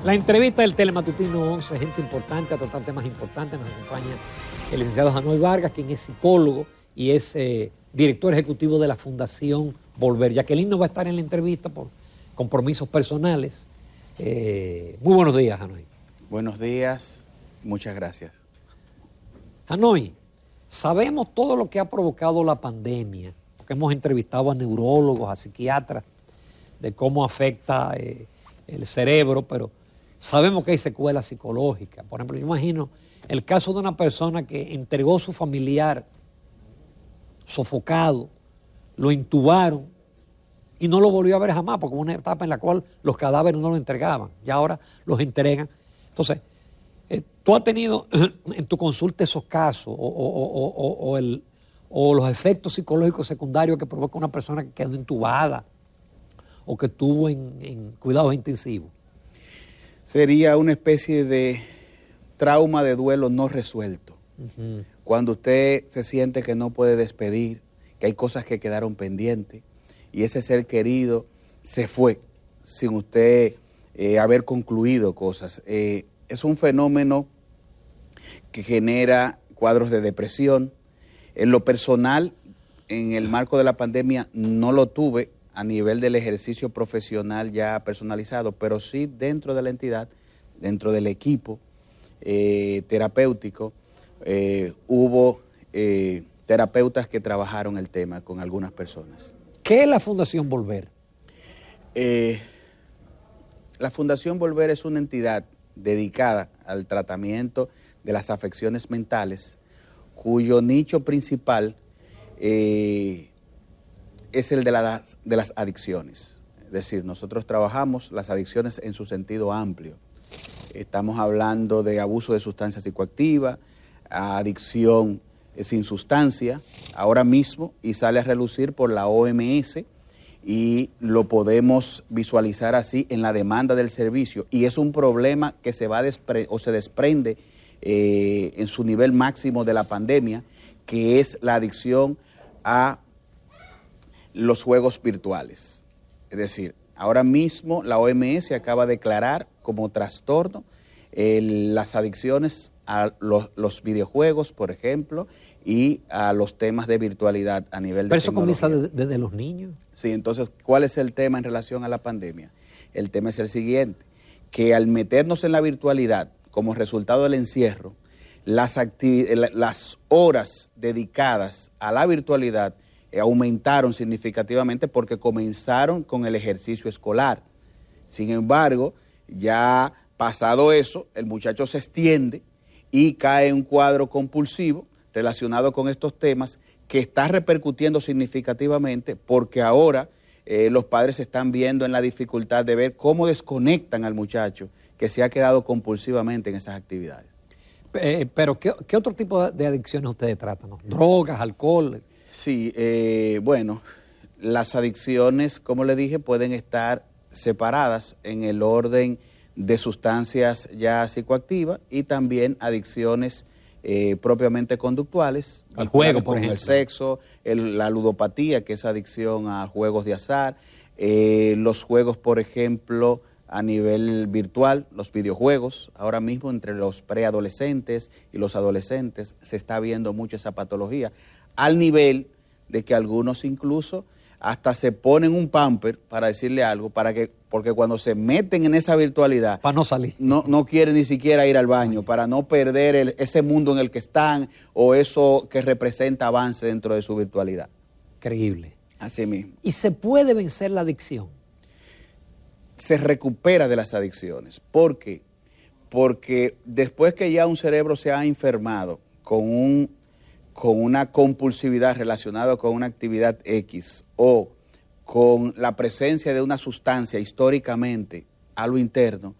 La entrevista del Telematutino 11, gente importante a tratar temas importantes. Nos acompaña el licenciado Janoy Vargas, quien es psicólogo y es director ejecutivo de la Fundación Volver. Jacqueline no va a estar en la entrevista por compromisos personales. Muy buenos días, Janoy. Buenos días, muchas gracias. Janoy, sabemos todo lo que ha provocado la pandemia, porque hemos entrevistado a neurólogos, a psiquiatras, de cómo afecta el cerebro, pero sabemos que hay secuelas psicológicas. Por ejemplo, yo imagino el caso de una persona que entregó a su familiar sofocado, lo intubaron y no lo volvió a ver jamás, porque hubo una etapa en la cual los cadáveres no los entregaban y ahora los entregan. Entonces, ¿tú has tenido en tu consulta esos casos o los efectos psicológicos secundarios que provoca una persona que quedó intubada o que estuvo en cuidados intensivos? Sería una especie de trauma de duelo no resuelto. Uh-huh. Cuando usted se siente que no puede despedir, que hay cosas que quedaron pendientes y ese ser querido se fue sin usted haber concluido cosas. Es un fenómeno que genera cuadros de depresión. En lo personal, en el marco de la pandemia, no lo tuve a nivel del ejercicio profesional ya personalizado, pero sí dentro de la entidad, dentro del equipo terapéutico, hubo terapeutas que trabajaron el tema con algunas personas. ¿Qué es la Fundación Volver? La Fundación Volver es una entidad dedicada al tratamiento de las afecciones mentales, cuyo nicho principal es el de las adicciones. Es decir, nosotros trabajamos las adicciones en su sentido amplio. Estamos hablando de abuso de sustancias psicoactivas, adicción sin sustancia, ahora mismo, y sale a relucir por la OMS, y lo podemos visualizar así en la demanda del servicio. Y es un problema que se desprende en su nivel máximo de la pandemia, que es la adicción a los juegos virtuales. Es decir, ahora mismo la OMS acaba de declarar como trastorno las adicciones a los videojuegos, por ejemplo, y a los temas de virtualidad a nivel de tecnología. ¿Pero eso comienza desde los niños? Sí, entonces, ¿cuál es el tema en relación a la pandemia? El tema es el siguiente, que al meternos en la virtualidad, como resultado del encierro, las horas dedicadas a la virtualidad aumentaron significativamente porque comenzaron con el ejercicio escolar. Sin embargo, ya pasado eso, el muchacho se extiende y cae en un cuadro compulsivo relacionado con estos temas que está repercutiendo significativamente porque ahora los padres están viendo en la dificultad de ver cómo desconectan al muchacho que se ha quedado compulsivamente en esas actividades. Pero ¿qué otro tipo de adicciones ustedes tratan? ¿No? ¿Drogas, alcohol? Sí, bueno, las adicciones, como le dije, pueden estar separadas en el orden de sustancias ya psicoactivas y también adicciones propiamente conductuales. Al juego, por ejemplo. El sexo, la ludopatía, que es adicción a juegos de azar, los juegos, por ejemplo, a nivel virtual, los videojuegos. Ahora mismo entre los preadolescentes y los adolescentes se está viendo mucho esa patología, al nivel de que algunos incluso hasta se ponen un pamper para decirle algo, porque cuando se meten en esa virtualidad, para no salir, no quieren ni siquiera ir al baño, para no perder ese mundo en el que están o eso que representa avance dentro de su virtualidad. Increíble. Así mismo. ¿Y se puede vencer la adicción? Se recupera de las adicciones. ¿Por qué? Porque después que ya un cerebro se ha enfermado con una compulsividad relacionada con una actividad X o con la presencia de una sustancia históricamente a lo interno,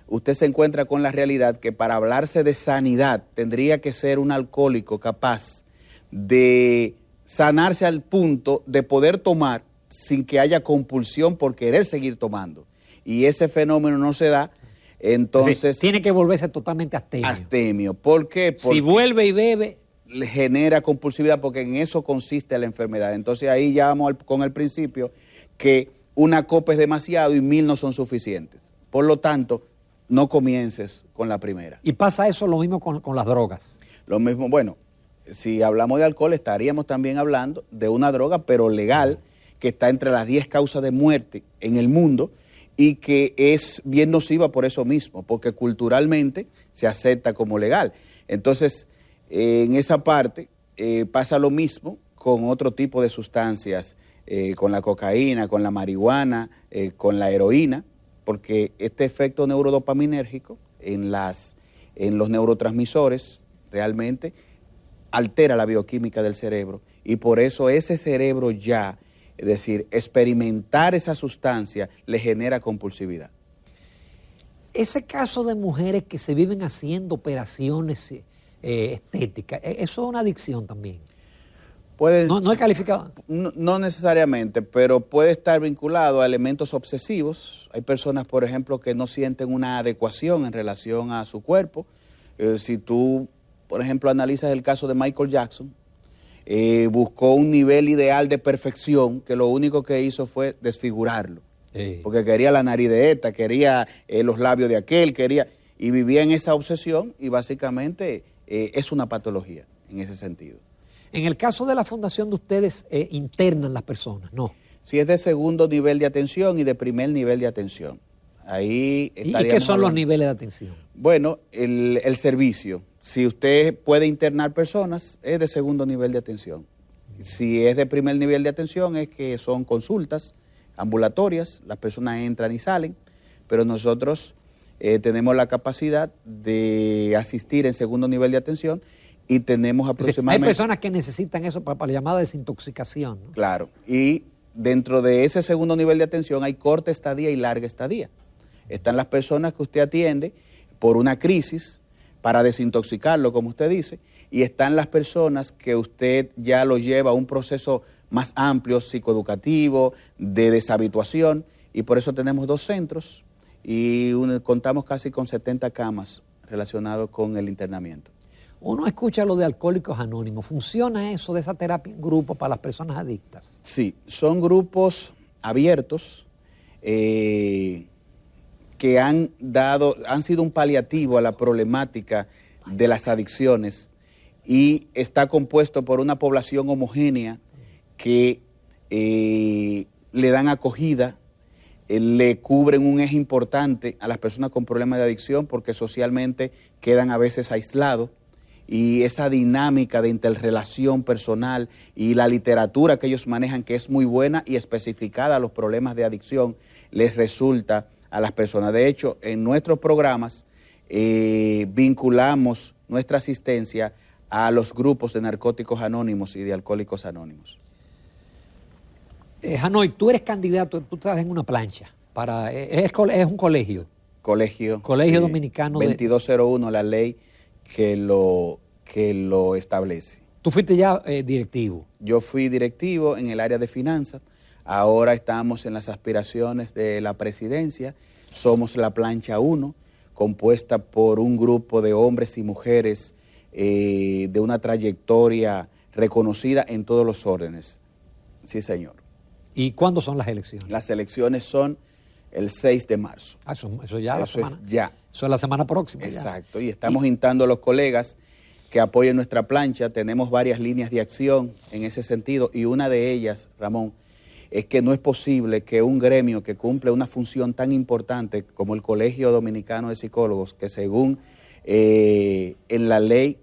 usted se encuentra con la realidad que para hablarse de sanidad tendría que ser un alcohólico capaz de sanarse al punto de poder tomar sin que haya compulsión por querer seguir tomando. Y ese fenómeno no se da, entonces... Sí, tiene que volverse totalmente astemio. Astemio. ¿Por qué? Porque si vuelve y bebe... le genera compulsividad porque en eso consiste la enfermedad. Entonces ahí ya vamos con el principio que una copa es demasiado y 1000 no son suficientes. Por lo tanto, no comiences con la primera. Y pasa eso lo mismo con las drogas. Lo mismo, bueno, si hablamos de alcohol, estaríamos también hablando de una droga, pero legal, que está entre las 10 causas de muerte en el mundo y que es bien nociva por eso mismo, porque culturalmente se acepta como legal. Entonces, en esa parte pasa lo mismo con otro tipo de sustancias, con la cocaína, con la marihuana, con la heroína, porque este efecto neurodopaminérgico en los neurotransmisores realmente altera la bioquímica del cerebro y por eso ese cerebro ya, es decir, experimentar esa sustancia le genera compulsividad. Ese caso de mujeres que se viven haciendo operaciones estéticas, eso es una adicción también. No es calificado. No necesariamente, pero puede estar vinculado a elementos obsesivos. Hay personas, por ejemplo, que no sienten una adecuación en relación a su cuerpo. Si tú, por ejemplo, analizas el caso de Michael Jackson, buscó un nivel ideal de perfección que lo único que hizo fue desfigurarlo. Sí. Porque quería la nariz de esta, quería los labios de aquel, y vivía en esa obsesión y básicamente es una patología en ese sentido. En el caso de la fundación de ustedes, internan las personas, ¿no? Sí, es de segundo nivel de atención y de primer nivel de atención. Ahí ¿Y qué son los niveles de atención? Bueno, el servicio. Si usted puede internar personas, es de segundo nivel de atención. Si es de primer nivel de atención, es que son consultas ambulatorias, las personas entran y salen, pero nosotros tenemos la capacidad de asistir en segundo nivel de atención y tenemos aproximadamente... Hay personas que necesitan eso para la llamada desintoxicación, ¿no? Claro, y dentro de ese segundo nivel de atención hay corta estadía y larga estadía. Están las personas que usted atiende por una crisis para desintoxicarlo, como usted dice, y están las personas que usted ya lo lleva a un proceso más amplio, psicoeducativo, de deshabituación, y por eso tenemos 2 centros y contamos casi con 70 camas relacionadas con el internamiento. Uno escucha lo de Alcohólicos Anónimos. ¿Funciona eso de esa terapia en grupo para las personas adictas? Sí, son grupos abiertos que han sido un paliativo a la problemática de las adicciones y está compuesto por una población homogénea que le dan acogida, le cubren un eje importante a las personas con problemas de adicción porque socialmente quedan a veces aislados. Y esa dinámica de interrelación personal y la literatura que ellos manejan, que es muy buena y especificada a los problemas de adicción, les resulta a las personas. De hecho, en nuestros programas vinculamos nuestra asistencia a los grupos de narcóticos anónimos y de alcohólicos anónimos. Janoy, tú eres candidato, tú estás en una plancha, es un colegio. Colegio sí, Dominicano. 2201, la ley que lo establece. ¿Tú fuiste ya directivo? Yo fui directivo en el área de finanzas, ahora estamos en las aspiraciones de la presidencia, somos la plancha 1, compuesta por un grupo de hombres y mujeres de una trayectoria reconocida en todos los órdenes. Sí, señor. ¿Y cuándo son las elecciones? Las elecciones son el 6 de marzo. Eso ya eso la semana. Es ya. Eso es la semana próxima. Exacto, y estamos instando a los colegas que apoyen nuestra plancha. Tenemos varias líneas de acción en ese sentido y una de ellas, Ramón, es que no es posible que un gremio que cumple una función tan importante como el Colegio Dominicano de Psicólogos, que según en la ley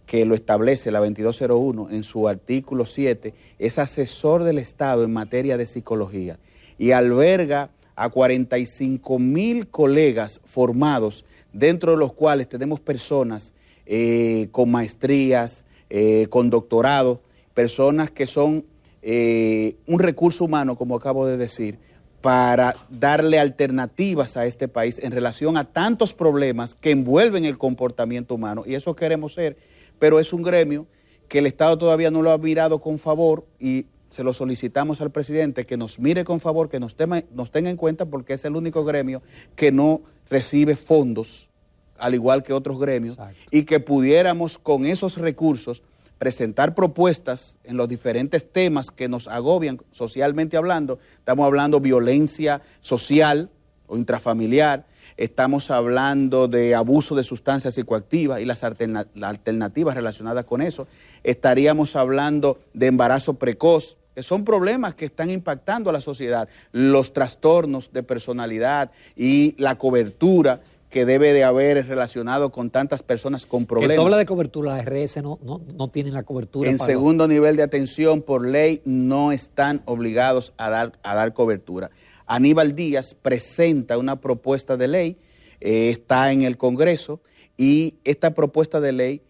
que lo establece, la 2201, en su artículo 7, es asesor del Estado en materia de psicología y alberga a 45,000 colegas formados, dentro de los cuales tenemos personas con maestrías, con doctorado, personas que son un recurso humano, como acabo de decir, para darle alternativas a este país en relación a tantos problemas que envuelven el comportamiento humano, y eso queremos ser, pero es un gremio que el Estado todavía no lo ha mirado con favor y se lo solicitamos al presidente que nos mire con favor, que nos tenga en cuenta porque es el único gremio que no recibe fondos, al igual que otros gremios. Exacto. Y que pudiéramos con esos recursos presentar propuestas en los diferentes temas que nos agobian socialmente hablando. Estamos hablando violencia social o intrafamiliar, estamos hablando de abuso de sustancias psicoactivas y las alternativas relacionadas con eso, estaríamos hablando de embarazo precoz, que son problemas que están impactando a la sociedad, los trastornos de personalidad y la cobertura que debe de haber relacionado con tantas personas con problemas. Que tú hablas de cobertura, las RS no tienen la cobertura. En segundo nivel de atención, por ley, no están obligados a dar cobertura. Aníbal Díaz presenta una propuesta de ley, está en el Congreso, y esta propuesta de ley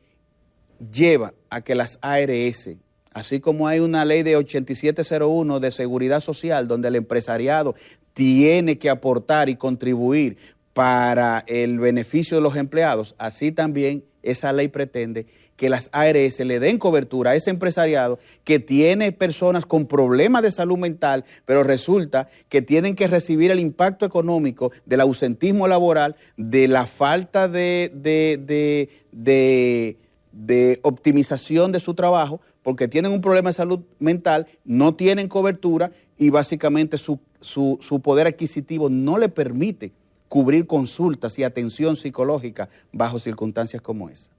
lleva a que las ARS, así como hay una ley de 8701 de seguridad social, donde el empresariado tiene que aportar y contribuir para el beneficio de los empleados, así también esa ley pretende que las ARS le den cobertura a ese empresariado que tiene personas con problemas de salud mental, pero resulta que tienen que recibir el impacto económico del ausentismo laboral, de la falta de optimización de su trabajo, porque tienen un problema de salud mental, no tienen cobertura y básicamente su poder adquisitivo no le permite cubrir consultas y atención psicológica bajo circunstancias como esa.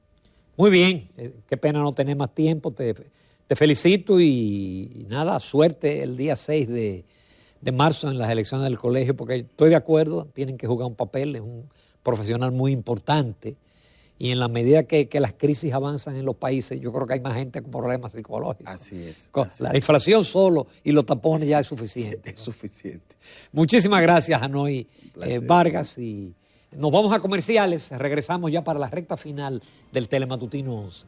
Muy bien, qué pena no tener más tiempo, te felicito y nada, suerte el día 6 de marzo en las elecciones del colegio, porque estoy de acuerdo, tienen que jugar un papel, es un profesional muy importante y en la medida que las crisis avanzan en los países, yo creo que hay más gente con problemas psicológicos. Así es. La inflación solo y los tapones ya es suficiente. Es suficiente. Muchísimas gracias, Anoy Vargas, y nos vamos a comerciales, regresamos ya para la recta final del Telematutino 11.